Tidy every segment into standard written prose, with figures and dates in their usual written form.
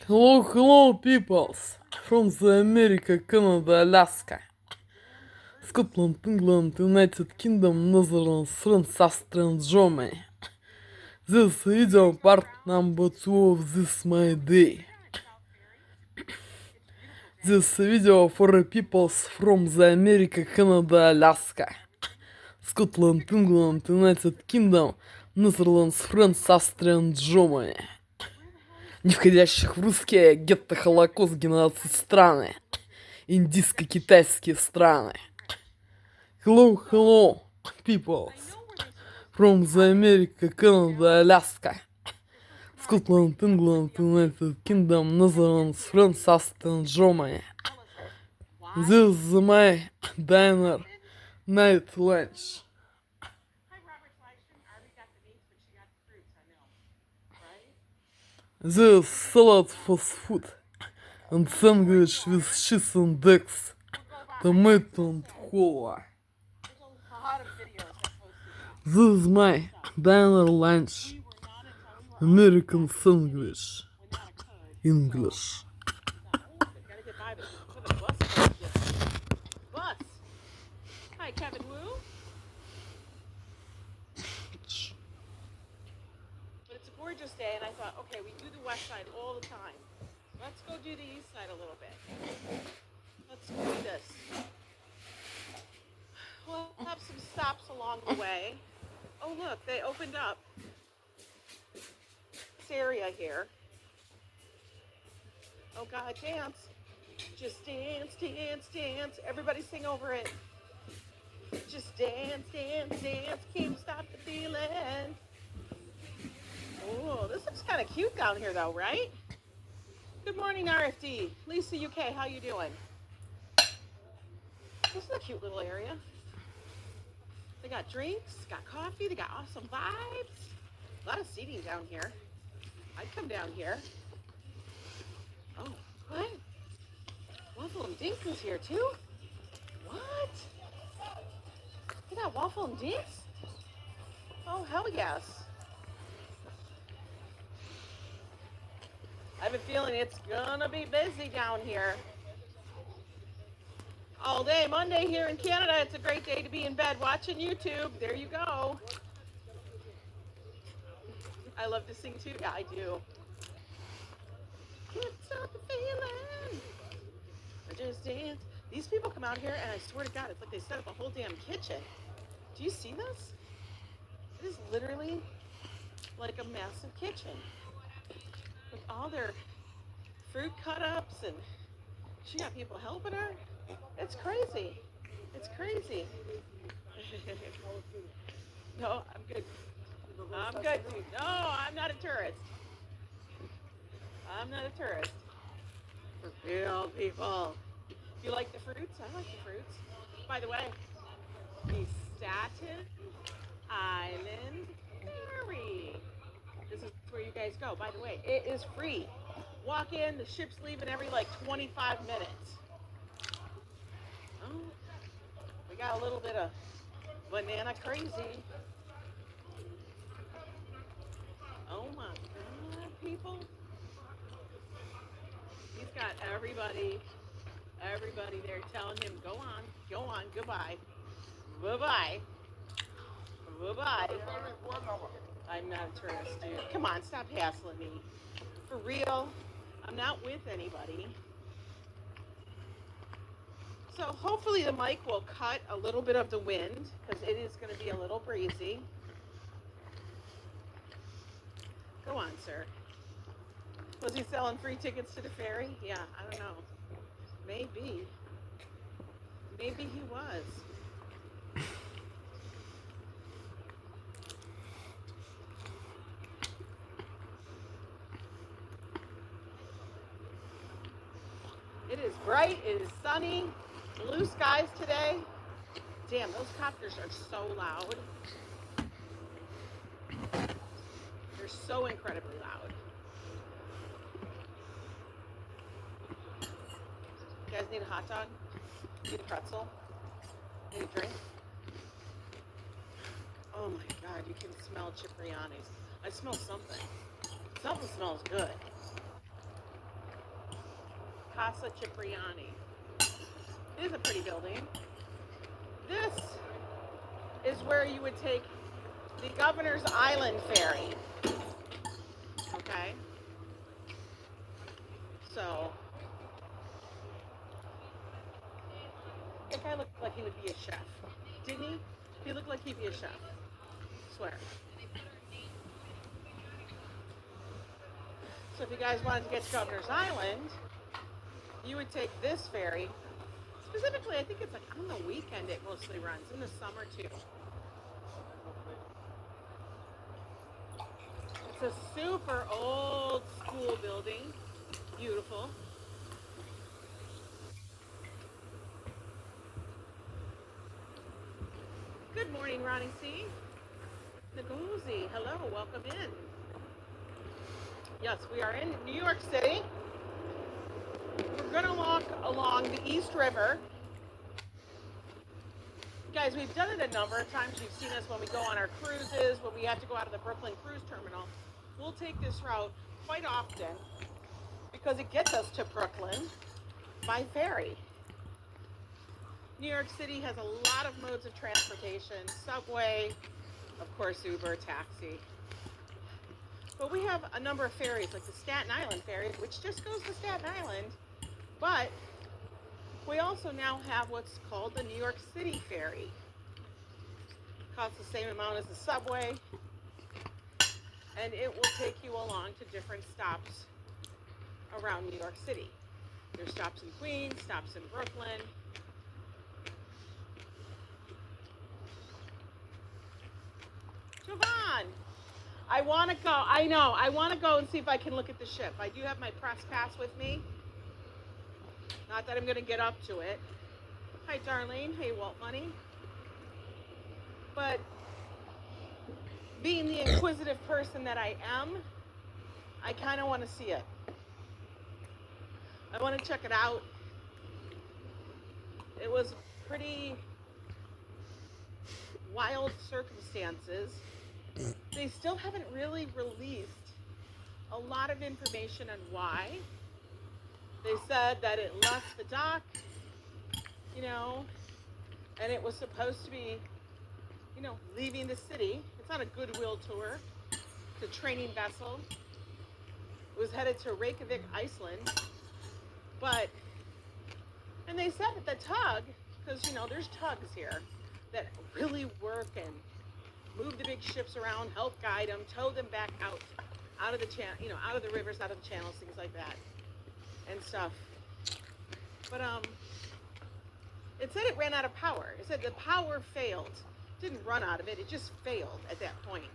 Hello, hello, peoples from the America, Canada, Alaska, Scotland, England, United Kingdom, Netherlands, France, Austria, and Germany. This video part number 2 of this my day. This video for peoples from the America, Canada, Alaska, Scotland, England, United Kingdom, Netherlands, France, Austria, and Germany. Не входящих в русские гетто, холокост, геноцид страны. Индийско-китайские страны. Hello, hello, peoples from the America, Canada, Alaska, Scotland, England, United Kingdom, Netherlands, France, Austria, and Germany. This is my dinner night lunch. This salad fast food and sandwich with cheese and eggs, tomato and cola. This is my dinner lunch. American sandwich. English. Hi, Kevin Wu. But it's a gorgeous day, and I thought, okay, we do the west side all the time. Let's go do the east side a little bit. Let's do this. We'll have some stops along the way. Oh, look, they opened up this area here. Oh, God, dance. Just dance, dance, dance. Everybody sing over it. Just dance, dance, dance. Can't stop the feeling. Oh, this looks kind of cute down here, though, right? Good morning, RFD. Lisa, UK, how you doing? This is a cute little area. They got drinks, got coffee, they got awesome vibes. A lot of seating down here. I'd come down here. Oh, what? Waffle and Dinks is here too? What? They got Waffle and Dinks? Oh, hell yes. I have a feeling it's gonna be busy down here. All day Monday here in Canada, it's a great day to be in bed watching YouTube. There you go. I love to sing too. Yeah, I do. Can't stop the feeling. I just dance. These people come out here and I swear to God, it's like they set up a whole damn kitchen. Do you see this? It is literally like a massive kitchen with all their fruit cut-ups, and she got people helping her. It's crazy. It's crazy. No, I'm good. I'm good, dude. No, I'm not a tourist. I'm not a tourist. For real people. You like the fruits? I like the fruits. By the way, the Staten Island Ferry. This is where you guys go. By the way, it is free. Walk in, the ship's leaving every like 25 minutes. Oh, we got a little bit of banana crazy. Oh my God, people. He's got everybody there telling him, go on, goodbye. Bye-bye. Bye-bye. I'm not a tourist, dude. Come on, stop hassling me. For real, I'm not with anybody. So hopefully the mic will cut a little bit of the wind, because it is going to be a little breezy. Go on, sir. Was he selling free tickets to the ferry? Yeah, I don't know. Maybe. Maybe he was. It is bright, it is sunny, blue skies today. Damn, those copters are so loud. They're so incredibly loud. You guys need a hot dog? Need a pretzel? Need a drink? Oh my God, you can smell Cipriani's. I smell something. Something smells good. Casa Cipriani. It is a pretty building. This is where you would take the Governor's Island ferry. Okay? So, that guy looked like he would be a chef. Didn't he? He looked like he'd be a chef. I swear. So if you guys wanted to get to Governor's Island, you would take this ferry. Specifically, I think it's like on the weekend it mostly runs. In the summer too. It's a super old school building. Beautiful. Good morning, Ronnie C. Nagozi, hello, welcome in. Yes, we are in New York City. We're gonna walk along the East River. Guys, we've done it a number of times. You've seen us when we go on our cruises, when we have to go out of the Brooklyn Cruise Terminal. We'll take this route quite often because it gets us to Brooklyn by ferry. New York City has a lot of modes of transportation, subway, of course Uber, taxi. But we have a number of ferries, like the Staten Island ferry, which just goes to Staten Island. But we also now have what's called the New York City ferry. It costs the same amount as the subway, and it will take you along to different stops around New York City. There's stops in Queens, stops in Brooklyn. Siobhan, I want to go. I know. I want to go and see if I can look at the ship. I do have my press pass with me. Not that I'm going to get up to it. Hi, Darlene. Hey, Walt Money. But being the inquisitive person that I am, I kind of want to see it. I want to check it out. It was pretty wild circumstances. They still haven't really released a lot of information on why. They said that it left the dock, and it was supposed to be, leaving the city. It's not a goodwill tour. It's a training vessel. It was headed to Reykjavik, Iceland. And they said that the tug, because, there's tugs here that really work and move the big ships around, help guide them, tow them back out of the out of the rivers, out of the channels, things like that, and stuff. But it said it ran out of power. It said the power failed. It didn't run out of it. It just failed at that point.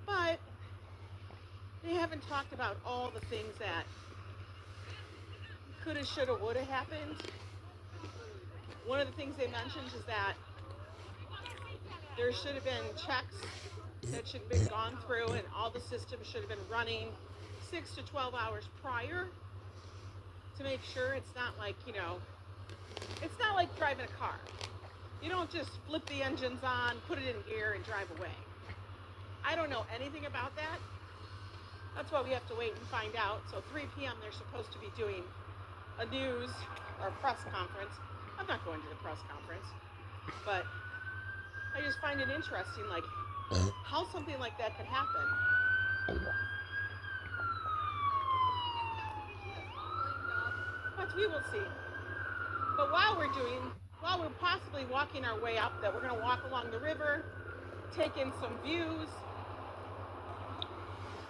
But they haven't talked about all the things that coulda, shoulda, woulda happened. One of the things they mentioned is that there should have been checks that should have been gone through, and all the systems should have been running 6 to 12 hours prior to make sure it's not like, it's not like driving a car. You don't just flip the engines on, put it in gear, and drive away. I don't know anything about that. That's why we have to wait and find out. So 3 p.m. they're supposed to be doing a news or press conference. I'm not going to the press conference, but I just find it interesting, like, how something like that could happen. But we will see. But while we're possibly walking our way up, that we're going to walk along the river, take in some views.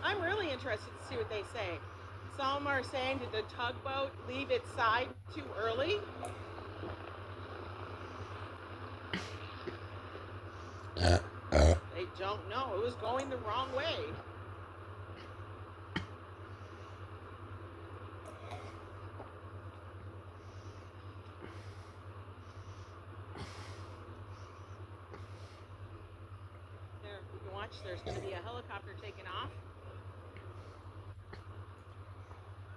I'm really interested to see what they say. Some are saying, did the tugboat leave its side too early? They don't know. It was going the wrong way. There, you can watch. There's going to be a helicopter taking off.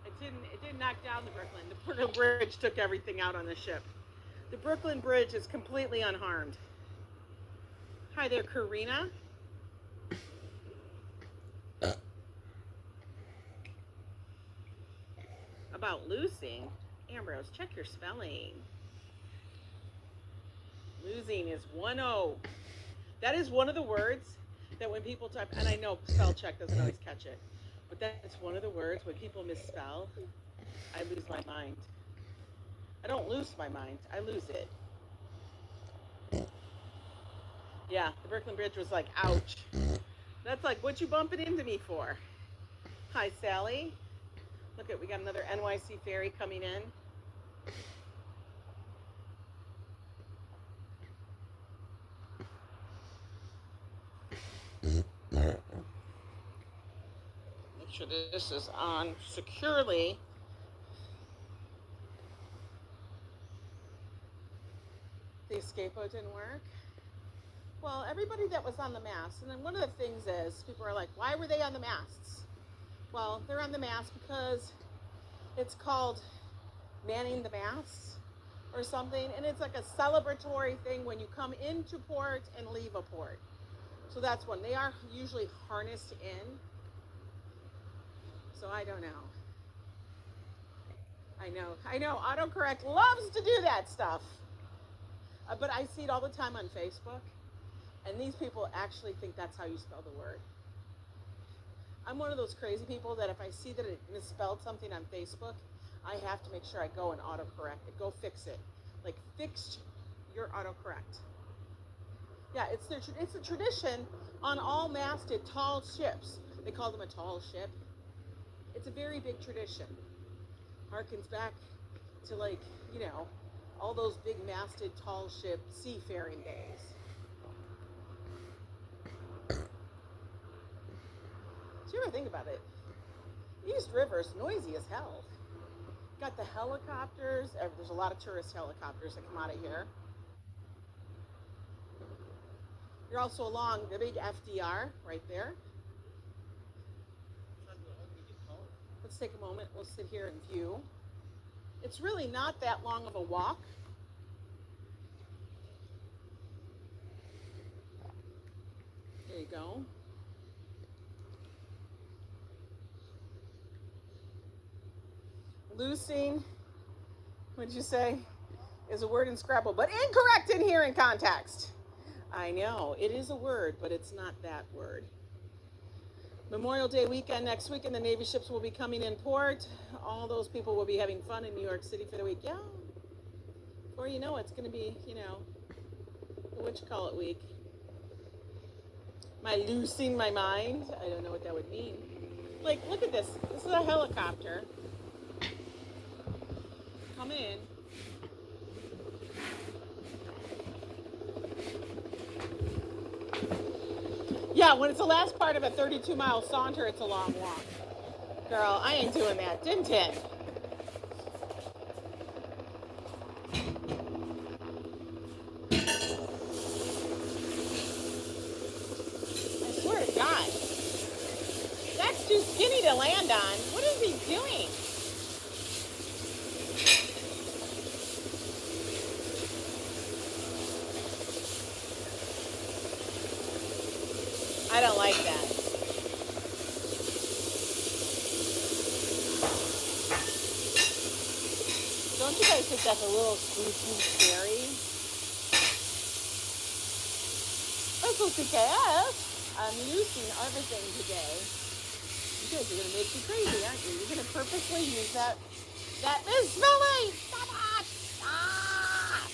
It didn't knock down the Brooklyn. The Brooklyn Bridge took everything out on the ship. The Brooklyn Bridge is completely unharmed. Hi there, Karina. About loosing? Ambrose, check your spelling. Losing is 1-0. That is one of the words that when people type, and I know spell check doesn't always catch it, but that's one of the words when people misspell, I lose my mind. I don't lose my mind, I lose it. Yeah, the Brooklyn Bridge was like, ouch. That's like, what you bumping into me for? Hi, Sally. Look at, we got another NYC ferry coming in. Make sure that this is on securely. The escapo didn't work. Well, everybody that was on the masts, and then one of the things is, people are like, why were they on the masts? Well, they're on the mast because it's called manning the masts or something, and it's like a celebratory thing when you come into port and leave a port. So that's one. They are usually harnessed in. So I don't know. I know. Autocorrect loves to do that stuff. But I see it all the time on Facebook. And these people actually think that's how you spell the word. I'm one of those crazy people that if I see that it misspelled something on Facebook, I have to make sure I go and autocorrect it. Go fix it. Like, fix your autocorrect. Yeah, it's a tradition on all masted tall ships. They call them a tall ship. It's a very big tradition. Harkens back to, like, you know, all those big masted tall ship seafaring days. So you ever think about it? East River's noisy as hell. Got the helicopters. There's a lot of tourist helicopters that come out of here. You're also along the big FDR right there. Let's take a moment. We'll sit here and view. It's really not that long of a walk. There you go. Loosing, what'd you say, is a word in Scrabble, but incorrect in here in context. I know, it is a word, but it's not that word. Memorial Day weekend next week, and the Navy ships will be coming in port. All those people will be having fun in New York City for the week. Yeah. Before you know it's going to be, you know, the whatchamacallit week. Am I losing my mind? I don't know what that would mean. Like, look at this. This is a helicopter. Come in. Yeah, when it's the last part of a 32-mile saunter, it's a long walk. Girl, I ain't doing that. Tintin. I swear to God. That's too skinny to land on. What is he doing? I don't like that. Don't you guys think that's a little spooky, scary? That's OCKS. I'm losing everything today. You guys are going to make me crazy, aren't you? You're going to purposely use that misspelling. Stop it! Ah!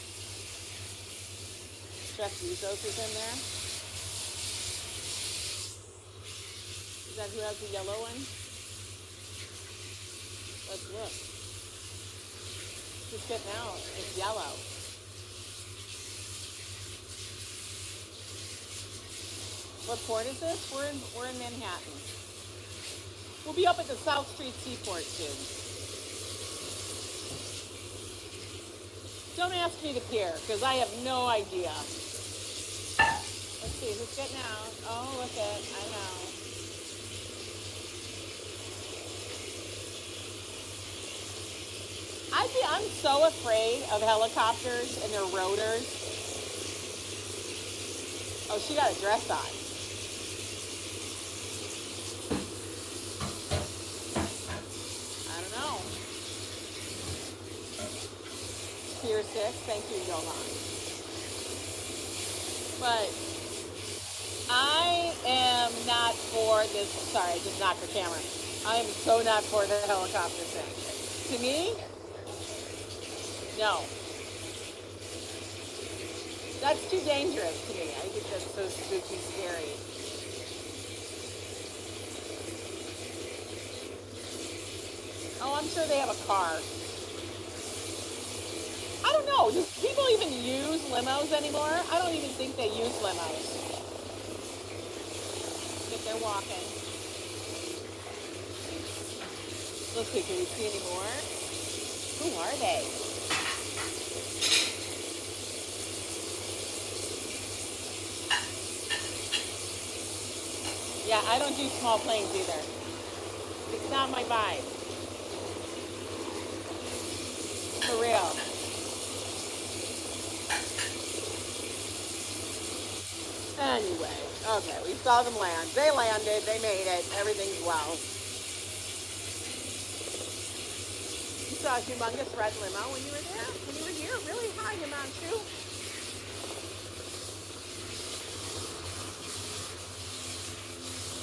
Jeff Bezos is in there. Is that who has the yellow one? Let's look. Just getting out. It's yellow. What port is this? We're in Manhattan. We'll be up at the South Street Seaport soon. Don't ask me to peer, because I have no idea. Let's see, is this getting out? Oh, look at it. I know. I'm so afraid of helicopters and their rotors. Oh, she got a dress on. I don't know. 6. Thank you, Yolan. But I am not for this. Sorry, I just knocked the camera. I am so not for the helicopter thing. To me, no. That's too dangerous to me. I think that's so spooky, scary. Oh, I'm sure they have a car. I don't know. Do people even use limos anymore? I don't even think they use limos. If they're walking. Let's see, can we see any more? Who are they? Yeah, I don't do small planes either. It's not my vibe. For real. Anyway, okay, we saw them land. They landed, they made it, everything's well. You saw a humongous red limo when you were there? When you were here? Really high, Himanshu.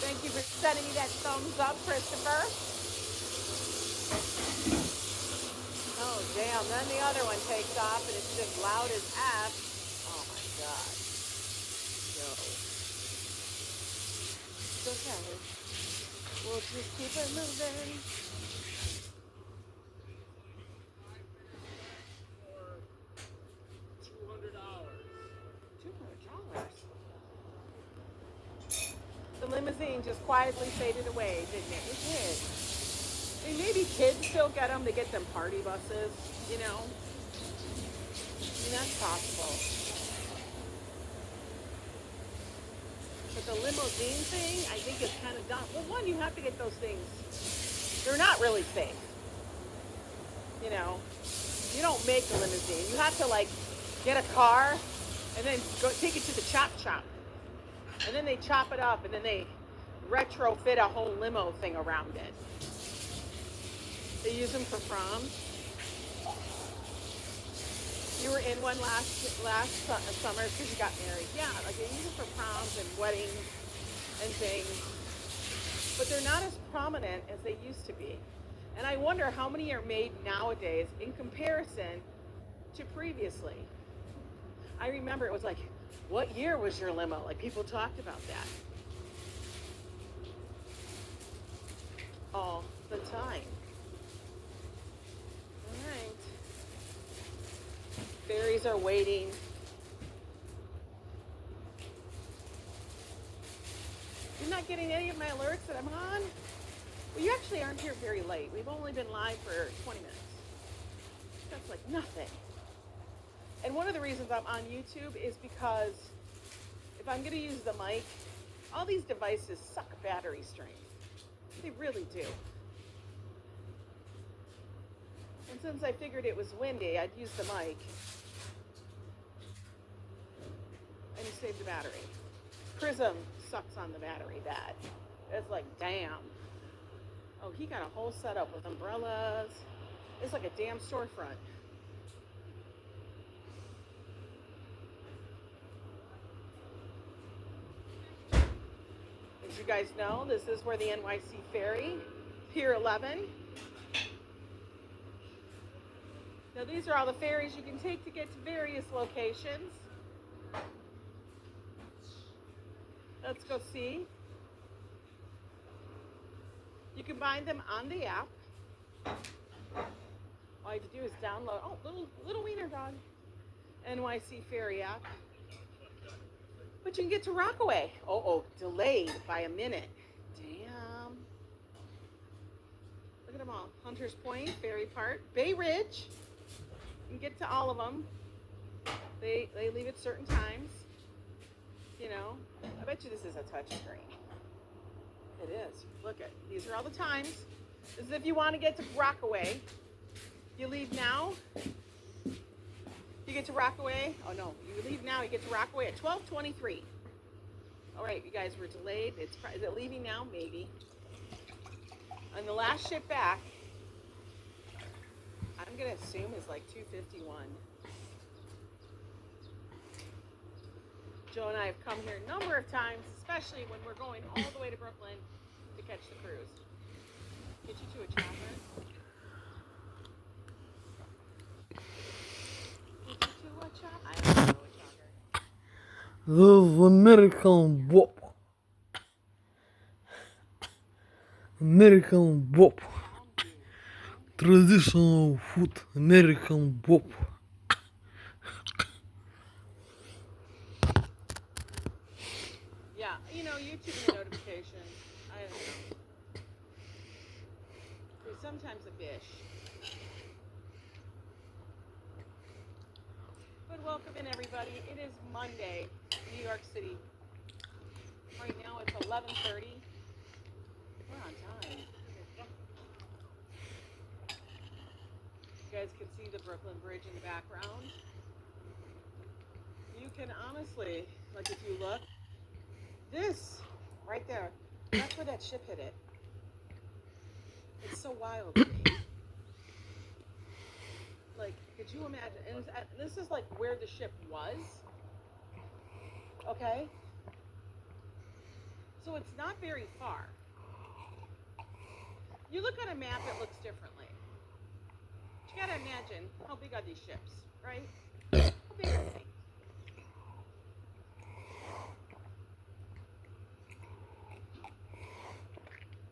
Thank you for sending me that thumbs up, Christopher. Oh, damn. Then the other one takes off, and it's just loud as F. Oh, my God. No. It's okay. We'll just keep it moving. $200. The limousine just quietly faded away, didn't it? It did. I mean, maybe kids still get them to get them party buses, you know? I mean, that's possible. But the limousine thing, I think is kind of dumb. Well, one, you have to get those things. They're not really safe. You know? You don't make a limousine. You have to, like, get a car and then go take it to the chop shop. And then they chop it up, and then they retrofit a whole limo thing around it. They use them for proms. You were in one last summer because you got married. Yeah, like they use it for proms and weddings and things. But they're not as prominent as they used to be. And I wonder how many are made nowadays in comparison to previously. I remember it was like, what year was your limo? Like people talked about that. All the time. All right. Ferries are waiting. You're not getting any of my alerts that I'm on? Well, you actually aren't here very late. We've only been live for 20 minutes. That's like nothing. And one of the reasons I'm on YouTube is because if I'm going to use the mic, all these devices suck battery strain. They really do. And since I figured it was windy, I'd use the mic and save the battery. Prism sucks on the battery bad. It's like, damn. Oh, he got a whole setup with umbrellas. It's like a damn storefront. As you guys know, this is where the NYC Ferry, Pier 11. Now these are all the ferries you can take to get to various locations. Let's go see. You can find them on the app. All you have to do is download, oh, little wiener dog, NYC Ferry app. But you can get to Rockaway. Oh, delayed by a minute. Damn. Look at them all. Hunters Point, Ferry Park, Bay Ridge. You can get to all of them. They leave at certain times. You know, I bet you this is a touch screen. It is. Look at these are all the times. This is if you want to get to Rockaway. You leave now. You get to Rockaway. Oh no, you leave now. You get to Rockaway at 12:23. All right, you guys were delayed. Is it leaving now? Maybe. On the last ship back, I I'm gonna assume is like $2.51. Joe and I have come here a number of times, especially when we're going all the way to Brooklyn to catch the cruise. Get you to a chopper. Get you to a chopper. I don't know a chopper. The American Bob. American Bob. Traditional food, American Bob. Yeah, you know, YouTube and the notifications. I don't know. There's sometimes a bish. But welcome in, everybody. It is Monday, New York City. Right now it's 11:30. We're on time. You guys can see the Brooklyn Bridge in the background. You can honestly, like if you look, this right there, that's where that ship hit it. It's so wild to me. Like, could you imagine? And this is like where the ship was. Okay? So it's not very far. You look on a map, it looks differently. But you gotta imagine, how big are these ships, right? How big are they?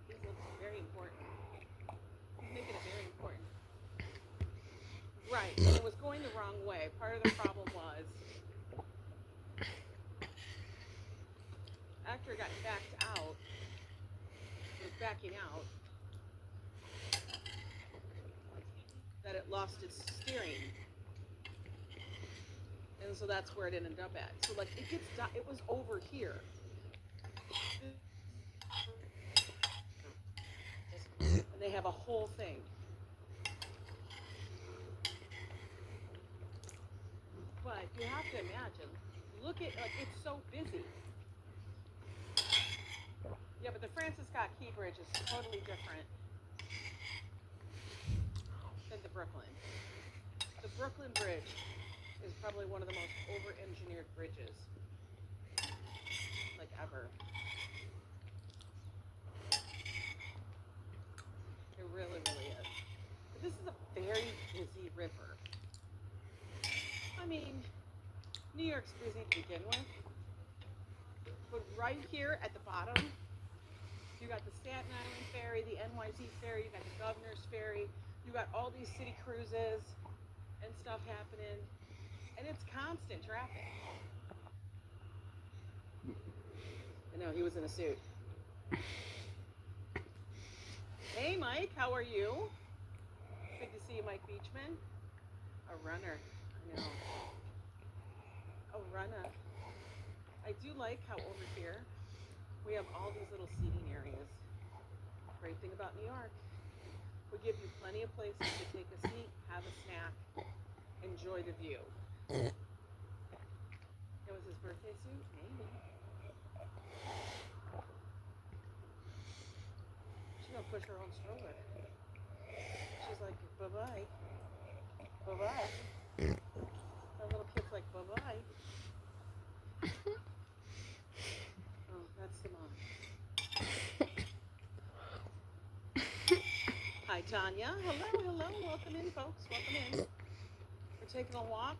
These look very important. He's making it very important. Right, and it was going the wrong way. Part of the problem was, after it got backed out, it was backing out, that it lost its steering. And so that's where it ended up at. So like it was over here. And they have a whole thing. But you have to imagine, look at, like, it's so busy. Yeah, but the Francis Scott Key Bridge is totally different than the Brooklyn. The Brooklyn Bridge is probably one of the most over-engineered bridges, like, ever. It really, really is. But this is a very busy river. I mean, New York's busy to begin with, but right here at the bottom, you got the Staten Island Ferry, the NYC Ferry, you got the Governor's Ferry, you got all these city cruises and stuff happening, and it's constant traffic. I know, he was in a suit. Hey Mike, how are you? Good to see you, Mike Beachman. A runner, I know. A runner. I do like how over here we have all these little seating areas. Great thing about New York. We give you plenty of places to take a seat, have a snack, enjoy the view. It was his birthday suit? Maybe. She's gonna push her own stroller. She's like, bye-bye. Bye-bye. That little kid's like, bye-bye. Oh, that's the mom. Hi, Tanya. Hello, hello. Welcome in, folks. Welcome in. We're taking a walk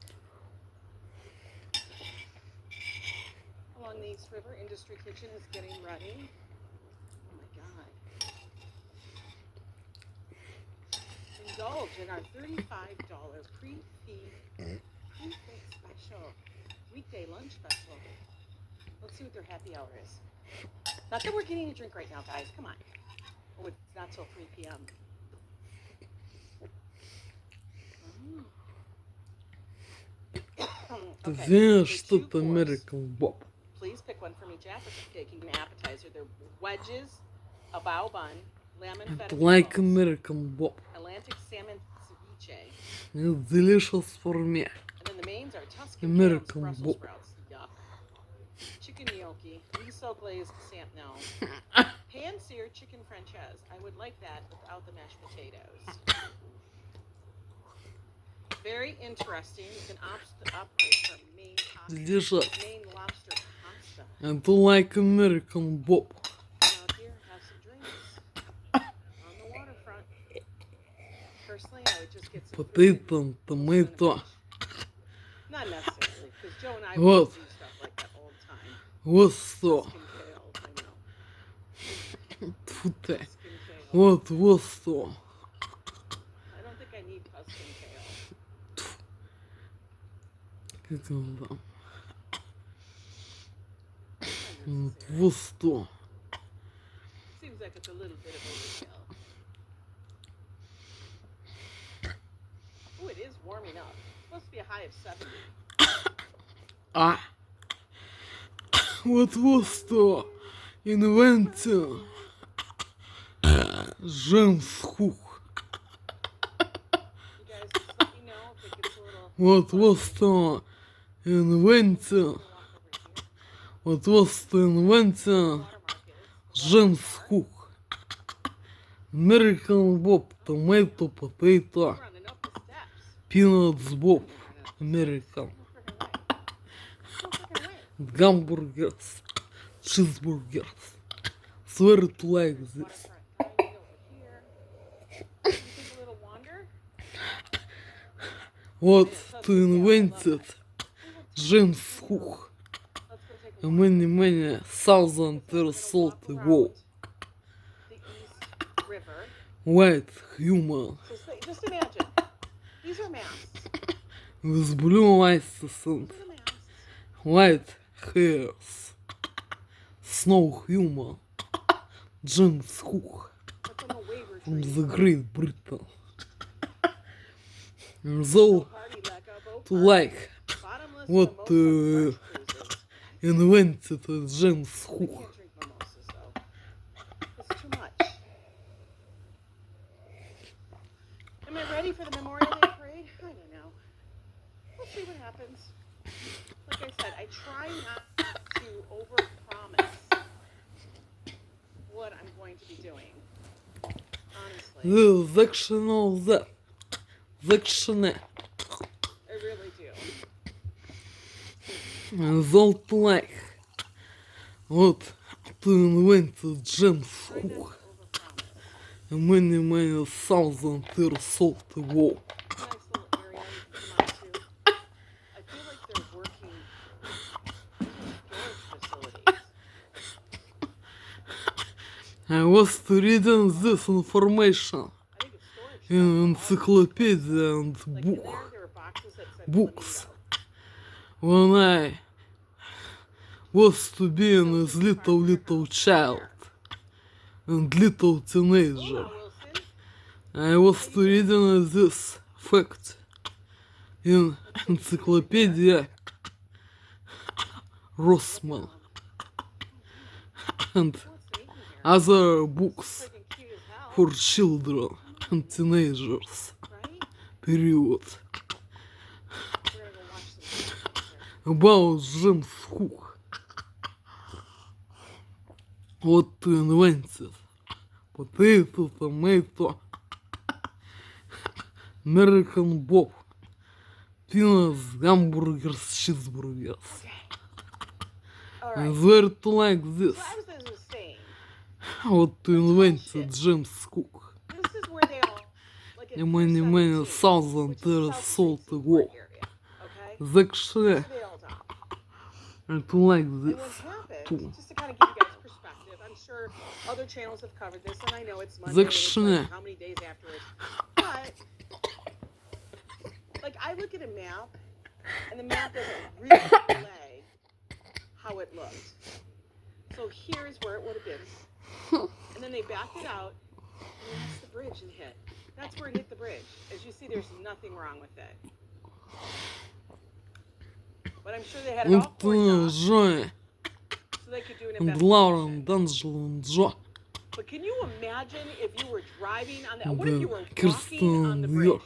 along the East River. Industry Kitchen is getting ready. Oh, my God. Indulge in our $35 pre-feed special. Weekday lunch special. Let's see what their happy hour is. Not that we're getting a drink right now, guys. Come on. Oh, it's not till 3 p.m. Okay. Then For что-то 2 course, American Bob. please pick one from each taking an appetizer. They're wedges, a bao bun, lamb and feta Like meatballs, American Bob. Atlantic salmon ceviche, It's delicious for me. and then the mains are Tuscan American clams, Brussels Bob. sprouts, yuck, chicken gnocchi, miso glazed no, pan-seared chicken franchise. I would like that without the mashed potatoes. Very interesting. You can operate for Maine Лежать. Maine lobster pasta. Это like American Bob. Out here, have some drinks on the waterfront. Personally, I would just get some Potato, tomato. Not necessarily, because Joe and I Вот. would do stuff like that all the time. Вот что. Skin kale, I know. Тьфу ты. Skin kale. Вот что. I don't think I need Tuscan kale. Как он там? Вот что. Seems like it's a little bit of overkill. Oh, it is warming up. It's supposed to be a high of 70. А. Вот что. Инвенция. Женских. You guys just let me know if it gets a little Вот что. Инвенция. walk over here. Вот что инвенция. Water market. Женских. American Bob, tomato, potato, We're running up the steps. peanuts Bob, American. No freaking way. Hamburgers, cheeseburgers. Swear it like this. Waterfront dining over here. You think a little wander? Вот что invented женских. Let's go take a walk. Many thousand years old ago. The East River. White human Just imagine. These are masks. with blue eyes and These are masks. white hairs. Snow human. Женских. Like when the waiver From tree. the Great Britain. Though Party like a boat to party. like Bottomless what mimosa French cruises. invented We женских. can't drink mimosas though. It's too much. Am I ready for the Memorial Day parade? I don't know. We'll see what happens. Like I said, I try not to overpromise what I'm going to be doing. Honestly, The section of that. Section I really do. Золото like. Вот to invented Try not женских. to overpromise. Many thousand years old ago. Nice little area you can come out to. I feel like they're working storage facilities. I was reading this information I think it's storage. in encyclopedia and Like in book. there were boxes that said Books. Flamingo. When I was to be a little child and little teenager, Wilson, I was to reading this fact in encyclopedia Rossman and what's making here? other books Freaking cute as hell, for children and teenagers. right? Period. We're gonna go watch some pictures here. About женских. What to invented. Potato, tomato, American Bob, peanuts, hamburgers, cheeseburgers. All I right. swear to like this. So as I was saying, What to invented женских. this is where they all like И many thousand years old ago. area. Okay. Actually, They all die. I to like And this. what happened, too. just to kind of give you guys perspective, I'm sure other channels have covered this, and I know it's Monday, and it's like how many days afterwards. But, like, I look at a map, and the map doesn't really display how it looked. So here's where it would have been. And then they backed it out, and that's the bridge it hit. That's where it hit the bridge. As you see, there's nothing wrong with it. But I'm sure they had it all cordoned Это off Joy so they could do an and Lauren, investigation. D'Angelo and Joe. But can you imagine if you were driving on that? What if The you were walking Kirsten on the New bridge? York.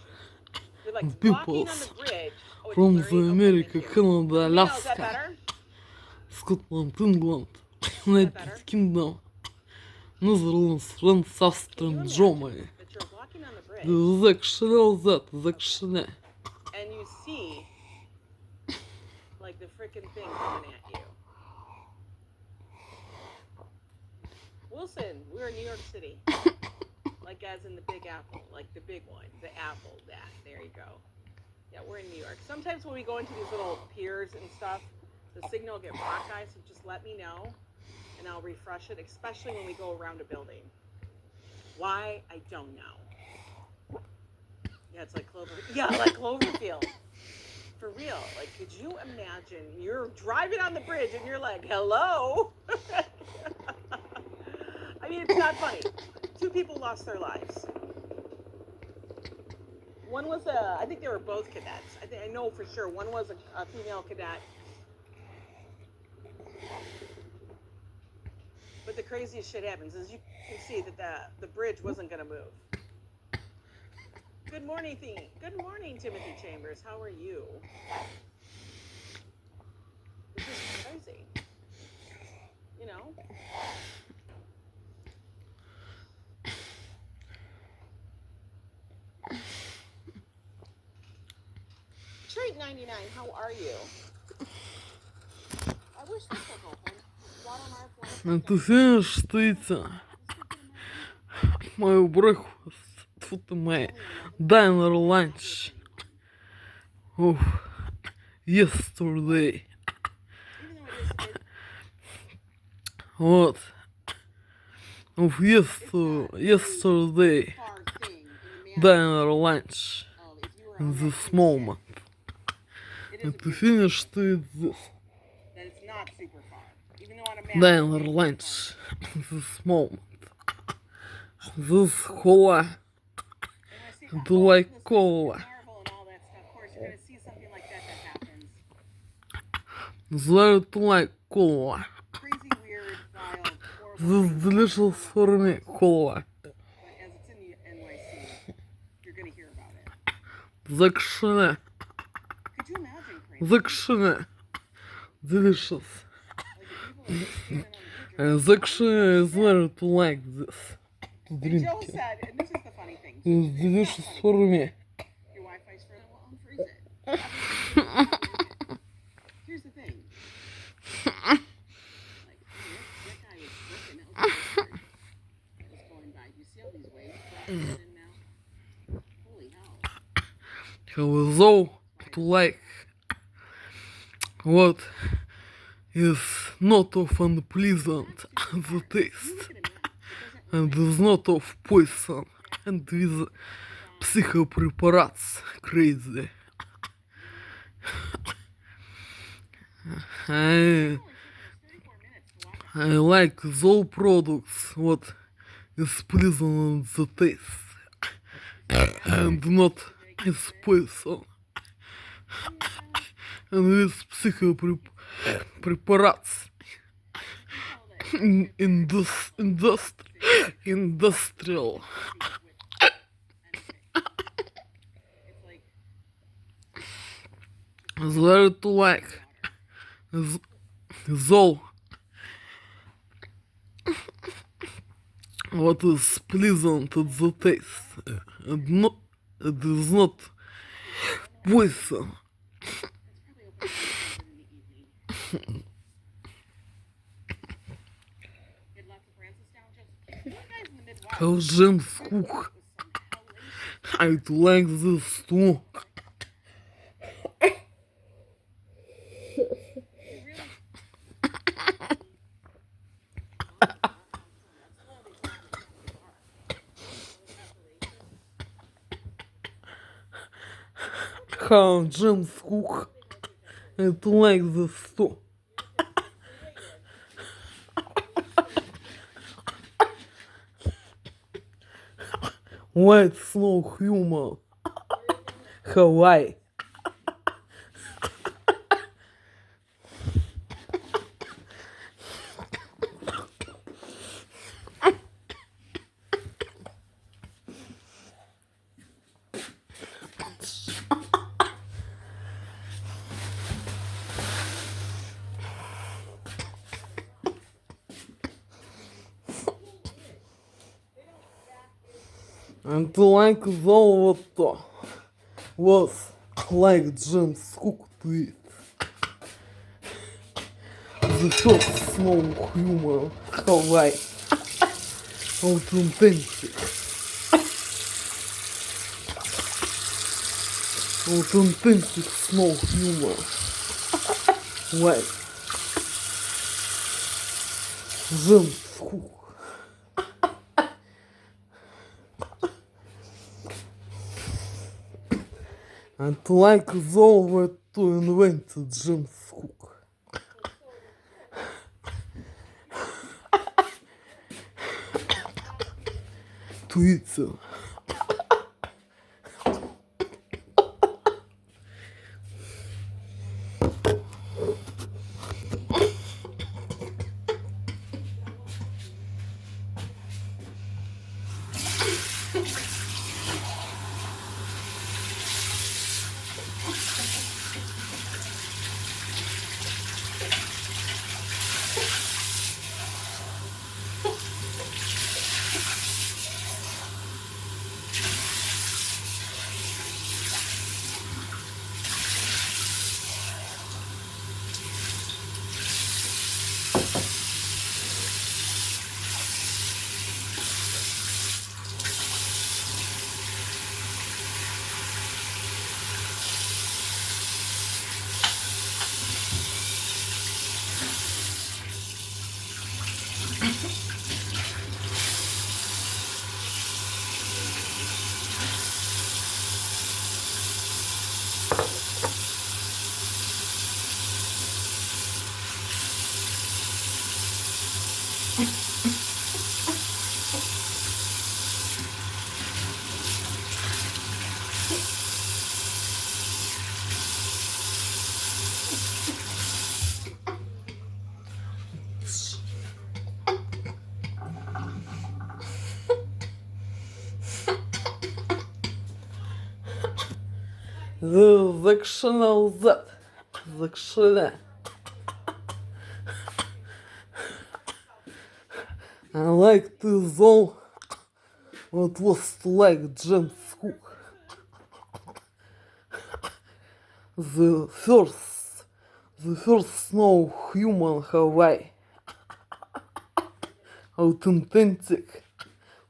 You're like and walking on peoples the bridge. Oh, it's From blurry? the Okay, America, thank you. Canada, Now, is that Alaska, better? Scotland, England, United Kingdom, Netherlands, France, Austria, Can you and imagine Germany. that you're walking on the bridge The actually that, actually. you see, like, the frickin' thing coming at you. Wilson, we're in New York City. Like, as in the Big Apple, like the big one, the apple, that. There you go. Yeah, we're in New York. Sometimes when we go into these little piers and stuff, the signal will get blocked, guys, so just let me know, and I'll refresh it, especially when we go around a building. Why? I don't know. Yeah, it's like Cloverfield. Yeah, like Cloverfield. For real. Like, could you imagine you're driving on the bridge and you're like, hello? I mean, it's not funny. 2 people lost their lives. One was I think they were both cadets. I know for sure. One was a female cadet. But the craziest shit happens is you can see that the bridge wasn't going to move. Good morning, Timothy Chambers. How are you? It's just crazy. You know? Detroit 99, how are you? I wish this was open. Это все, что это? My breakfast, my dinner lunch of yesterday. What? Of yesterday dinner lunch in this moment. Это все, что это? Dinner lunch in this moment. This cola. Do like cola. There to like cola. This delicious for me cola. Закшене. Закшене. Delicious. Zakshana is there to like this. To drink Joe it. said, and this is the funny thing. It's delicious for me. Your Wi-Fi's frozen, well, unfreeze it. Here's the thing. Like, that guy was working. That was going by. You see all these waves in now? Holy hell. Hello to like what is not of unpleasant the taste and is not of poison and with psychopreparats crazy. I like those products what is pleasant the taste and not is poison and with psychopreparats industrial. There to like zol what is pleasant at the taste and not it is not poison. How James Cook. I'd like this too. How James Cook. I'd like this too. White snow humor. Hawaii. And like золото was like James Cook tweet. The first snow humor Hawaii. Authentic. Authentic snow humor. Like James Cook. And like those were to invent James Cook. Twitter. The sectional that. Sectional. I like this all. What was like James Cook. The first snow human Hawaii. Authentic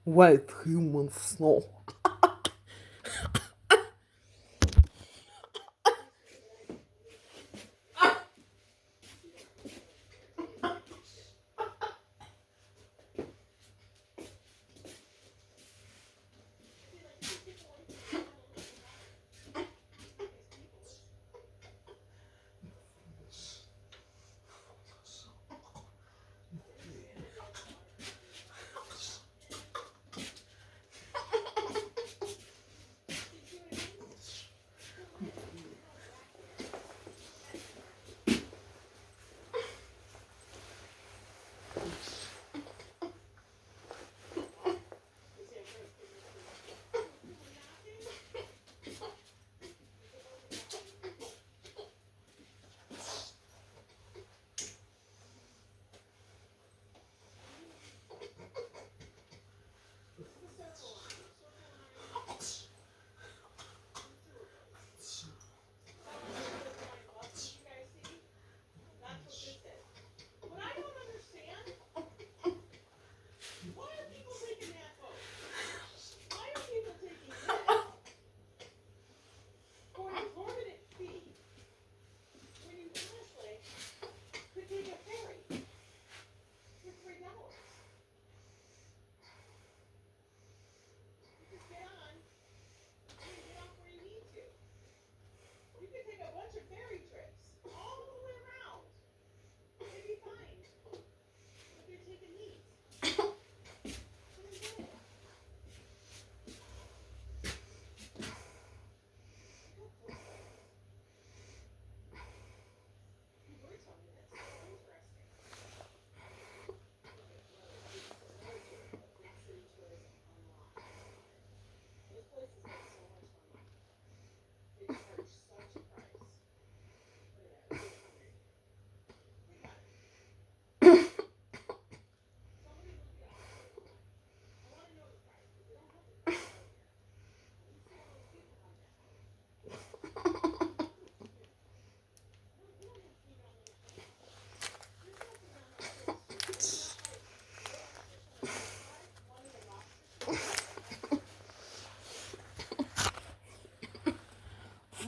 white human snow.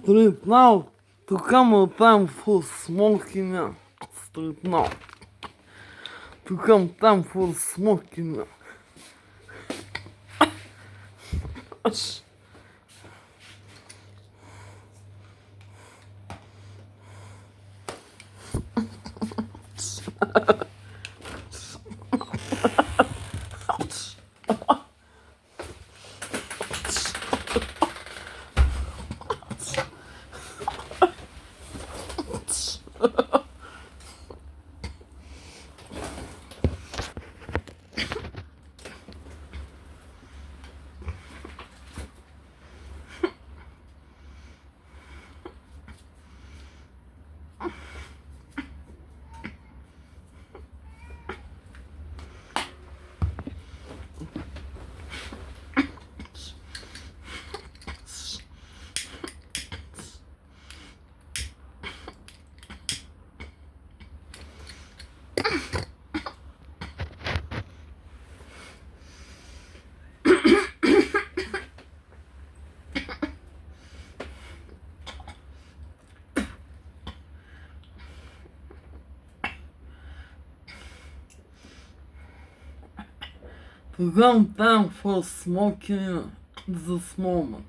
Street now to come time for smoking. Street now to come time for smoking. To come time for smoking this moment.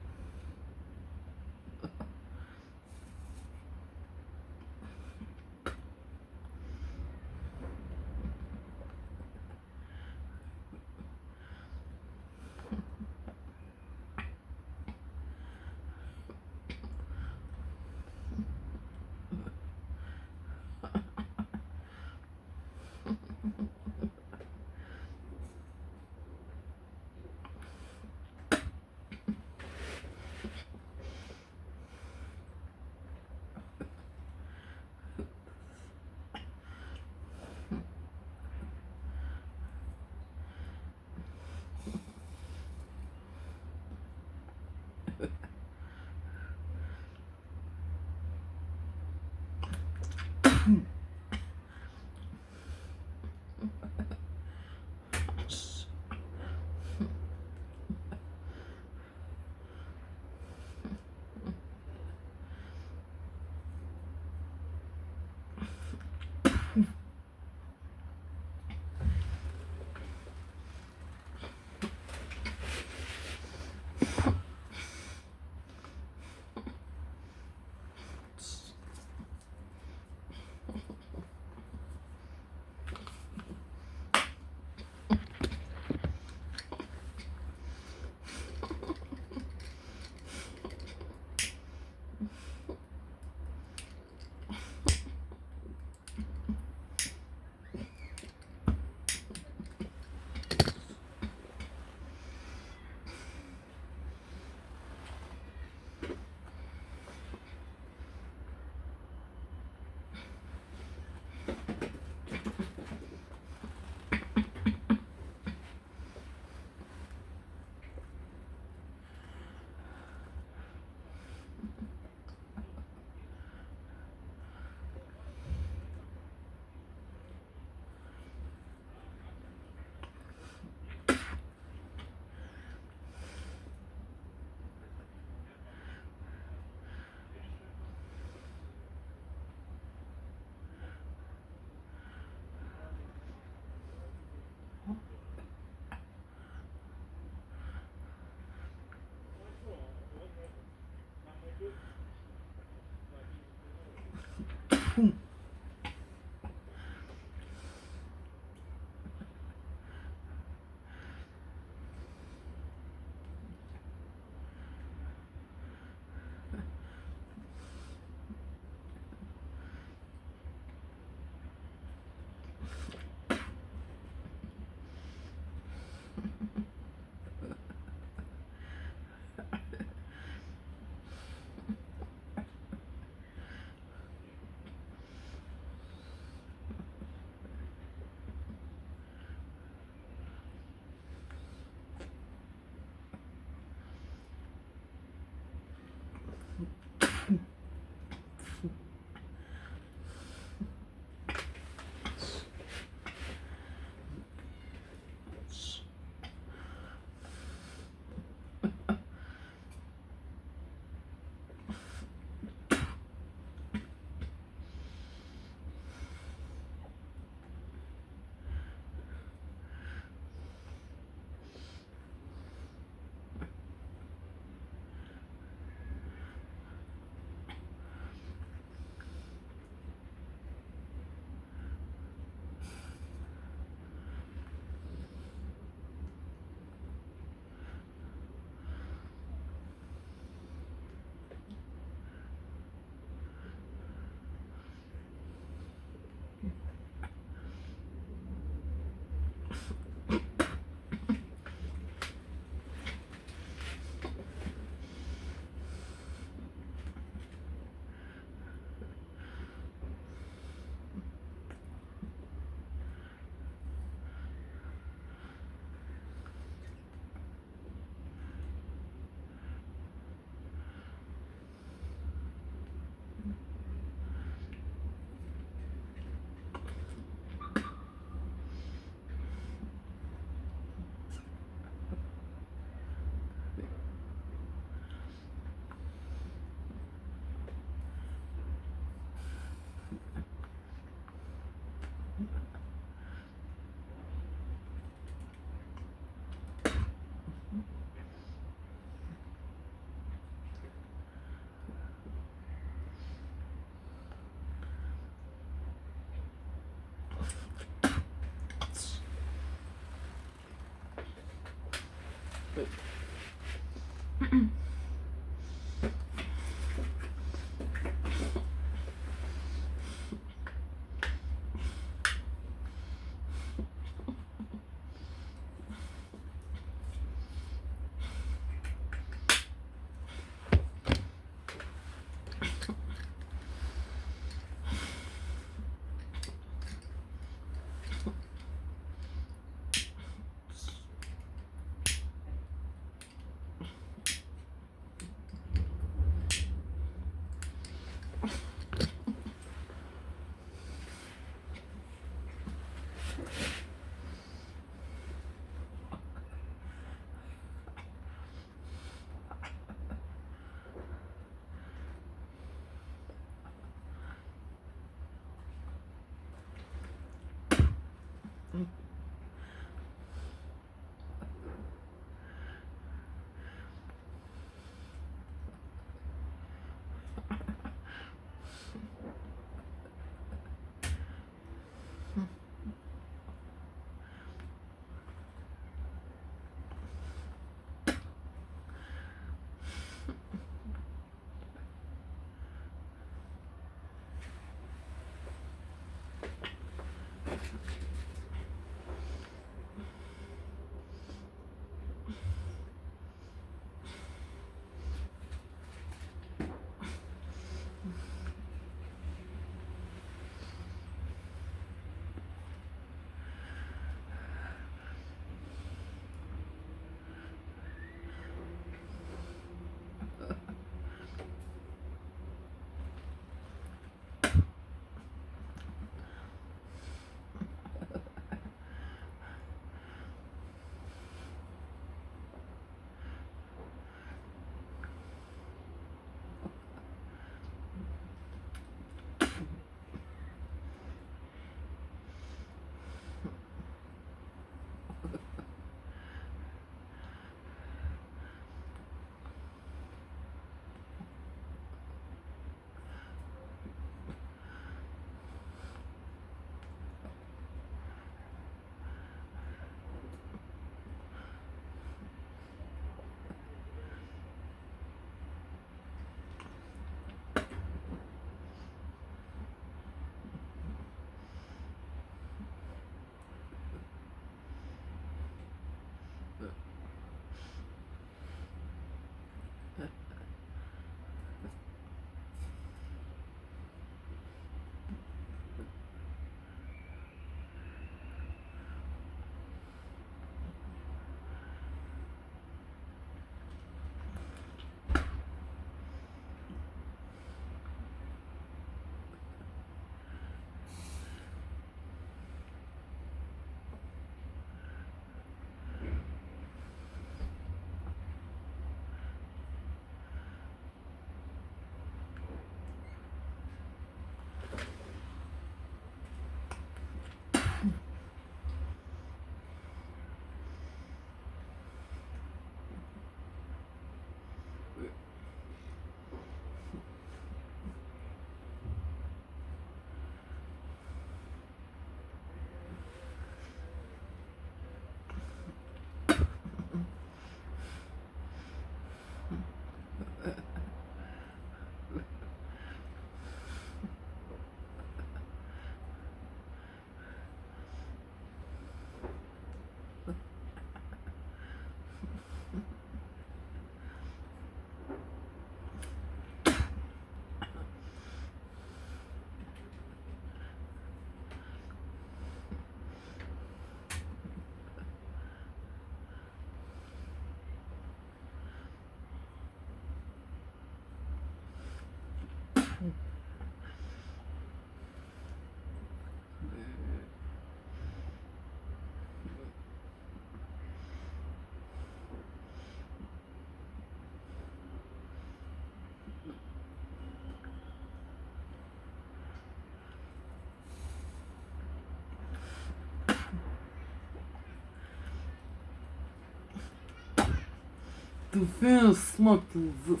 to finish smoking this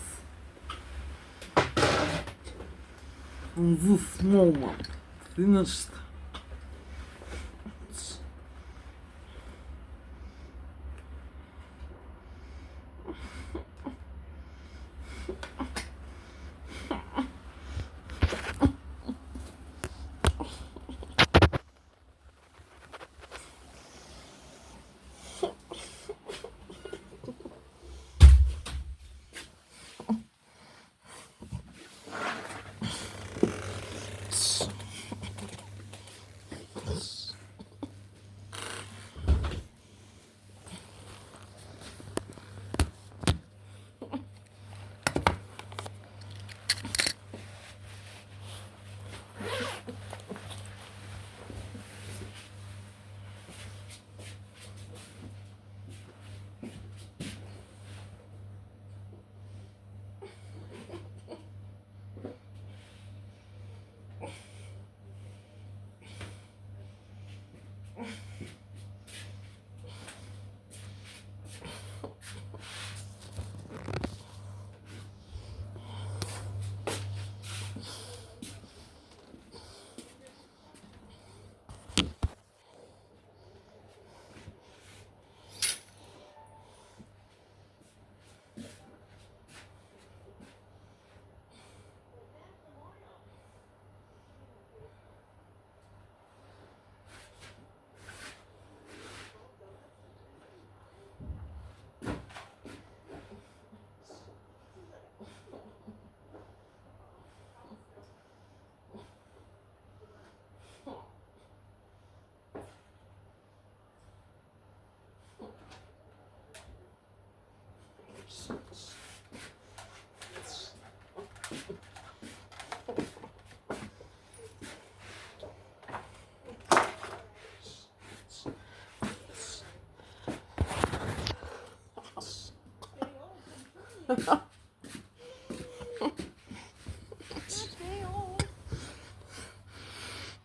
in this moment. Finished.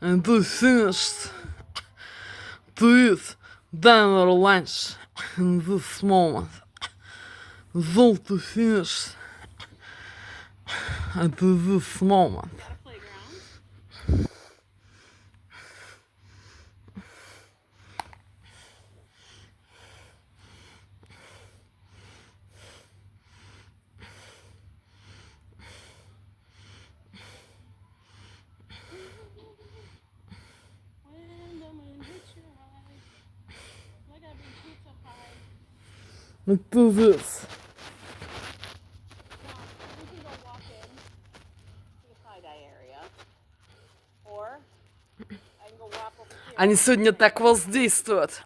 And to finished to eat dinner lunch in this moment. All to finish at this moment. Got a playground. When the moon hits your eyes, like I've been pizza pie. Look to this. Now, we can go walk in to the tie-dye area, or I can go walk over here. Они сегодня так воздействуют.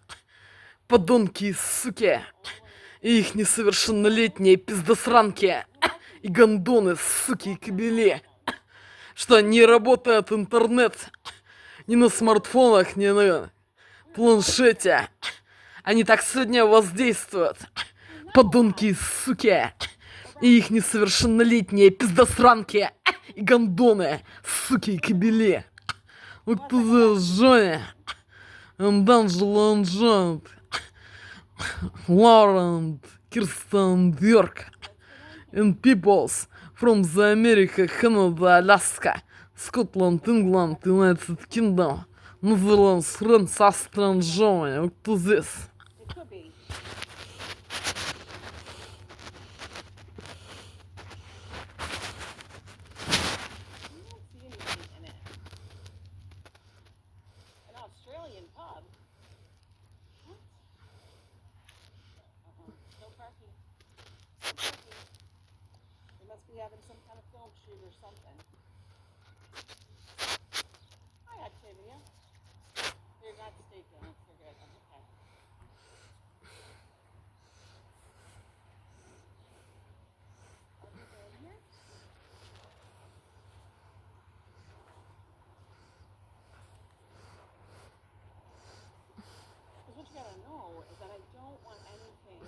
Подонки и суки. И их несовершеннолетние пиздосранки. И гондоны, суки и кобели. Что не работает интернет. Ни на смартфонах, ни на планшете. Они так сегодня воздействуют. Подонки и суки. И их несовершеннолетние пиздосранки. И гондоны, суки и кобели. Look to this, Johnny. And Angela and John. Lauren, Kirsten, Björk. And peoples from the America, Canada, Alaska, Scotland, England, United Kingdom, Netherlands, France, Austria, and Germany. Look to this. It could be. I don't see anything in it. An Australian pub. What? No parking. No parking. They must be having some kind of film shoot or something. Hi, Octavia. They're not steak donuts. They're good. Okay. Are we going here? Because what you gotta know is that I don't want anything.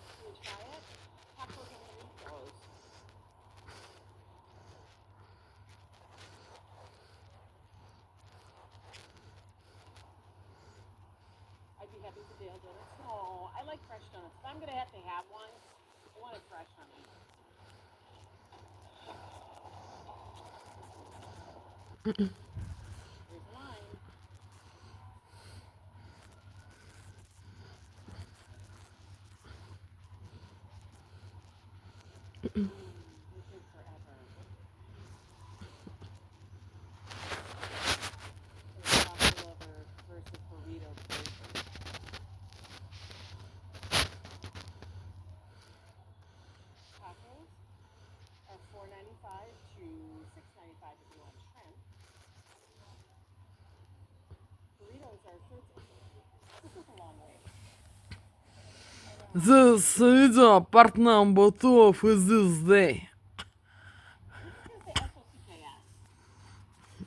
Can you try it? Tacos and burritos. I'd be happy with Dale donuts. No, I like fresh donuts. If I'm gonna have to have one, I want it fresh, honey. Here's mine. This video part number 2 of this day.